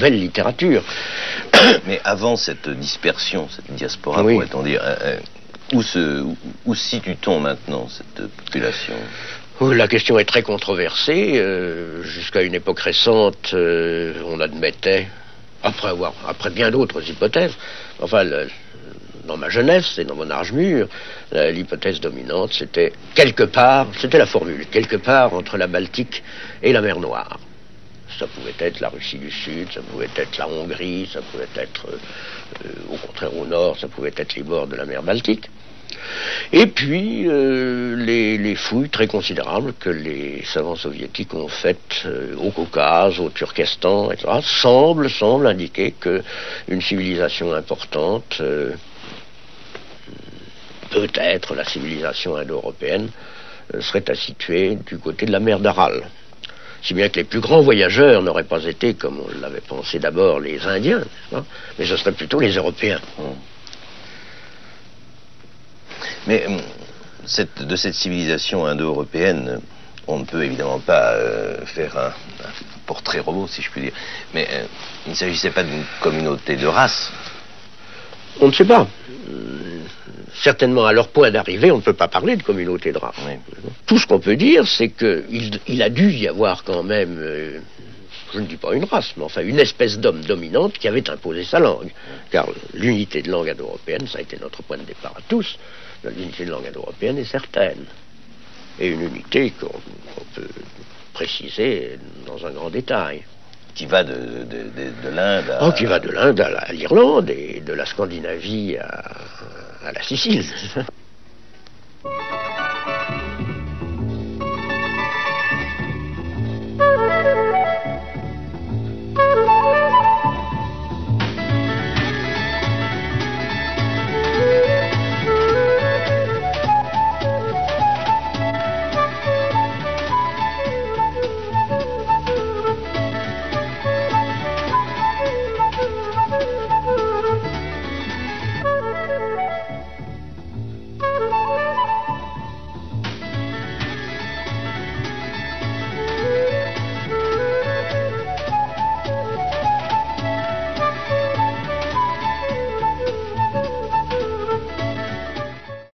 nouvelle littérature. Mais avant cette dispersion, cette diaspora, Oui. pourrait-on dire, où situe-t-on maintenant cette population? La question est très controversée. Jusqu'à une époque récente, on admettait, après bien d'autres hypothèses, enfin, dans ma jeunesse et dans mon âge mûr, l'hypothèse dominante, c'était quelque part, c'était la formule, quelque part entre la Baltique et la mer Noire. Ça pouvait être la Russie du Sud, ça pouvait être la Hongrie, ça pouvait être, au contraire au nord, ça pouvait être les bords de la mer Baltique. Et puis, les fouilles très considérables que les savants soviétiques ont faites au Caucase, au Turkestan, etc., semblent indiquer qu'une civilisation importante, peut-être la civilisation indo-européenne, serait à situer du côté de la mer d'Aral. Si bien que les plus grands voyageurs n'auraient pas été, comme on l'avait pensé d'abord, les Indiens, mais ce seraient plutôt les Européens. Mais de cette civilisation indo-européenne, on ne peut évidemment pas faire un portrait robot, si je puis dire. Mais il ne s'agissait pas d'une communauté de race. On ne sait pas. Certainement, à leur point d'arrivée, on ne peut pas parler de communauté de race. Oui. Tout ce qu'on peut dire, c'est qu'il a dû y avoir quand même, je ne dis pas une race, mais enfin une espèce d'homme dominante qui avait imposé sa langue. Car l'unité de langue indo-européenne, ça a été notre point de départ à tous, l'unité de langue indo-européenne est certaine. Et une unité qu'on peut préciser dans un grand détail. Qui va de l'Inde à... Qui va de l'Inde à l'Irlande et de la Scandinavie à la Sicile.